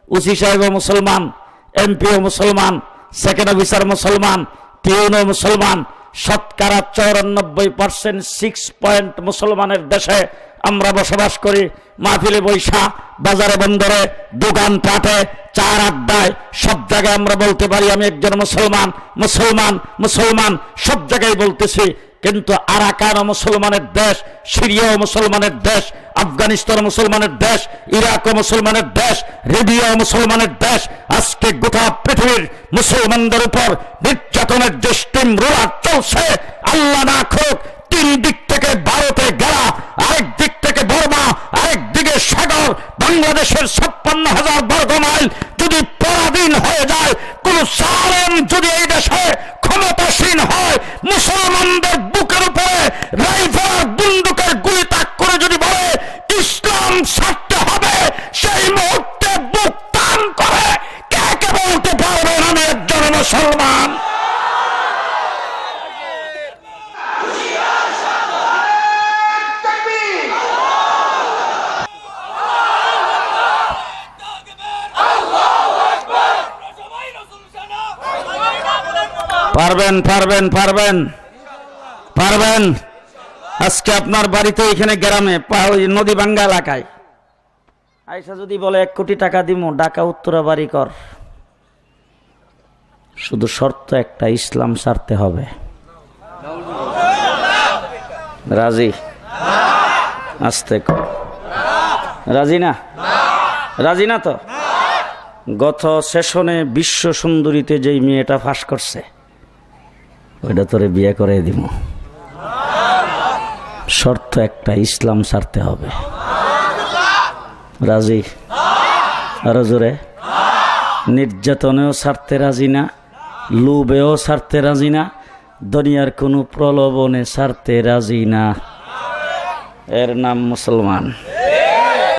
OC সাহেবও মুসলমান, MPO মুসলমান, সেকেন্ড অফিসার মুসলমান, পিউনও মুসলমান। শতকরা 94% 6 পয়েন্ট মুসলমানের দেশে আমরা বসবাস করি। মাহফিলে বৈশা, বাজারে বন্দরে, দোকান পাটে, চার আড্ডায়, সব জায়গায় আমরা বলতে পারি আমি একজন মুসলমান, মুসলমান, মুসলমান, সব জায়গায় বলতেছি। কিন্তু আরাকান মুসলমানের দেশ, সিরিয়া মুসলমানের দেশ, আফগানিস্তান মুসলমানের দেশ, ইরাক মুসলমানের দেশ, লিবিয়া মুসলমানের দেশ। আজকে গোটা পৃথিবীর মুসলমানদের উপর নির্যাতনের যে স্টিম রোলার চলছে, আল্লাহ না করুক, তিন দিক থেকে ভারতে গেরা, আরেক দিক থেকে বর্মা, আরেক দিকে সাগর, বাংলাদেশের 56,000 বর্গ মাইল যদি পরাধীন হয়ে যায়, কোন জালেম যদি এই দেশে ক্ষমতাসীন হয়, মুসলমানদের বুকের উপরে রাইফেল বন্দুকের গুলি তাক করে যদি বলে ইসলাম ছাড়তে হবে, সেই মুহূর্তে বুক টান করে কে কে বলতে পারবেন আমি একজন মুসলমান? পারবেন, পারবেন, পারবেন, পারবেন। আজকে আপনার বাড়িতে এখানে গ্রামে নদী ভাঙ্গা এলাকায় আইসা যদি বলে 1 কোটি টাকা দিমু, ঢাকা উত্তরা বাড়ি কর, শুধু শর্ত একটা, ইসলাম ছাড়তে হবে। রাজি? আস্তে কর। রাজি না? রাজি না তো? গত সেশনে বিশ্ব সুন্দরীতে যেই মেয়েটা ফাঁস করছে, ওইটা তোরে বিয়ে করে দিব, শর্ত একটা, ইসলাম ছাড়তে হবে। রাজি? আরো জোরে। নির্যাতনেও ছাড়তে রাজি না, লোভেও ছাড়তে রাজি না, দুনিয়ার কোনো প্রলোভনে ছাড়তে রাজি না। এর নাম মুসলমান।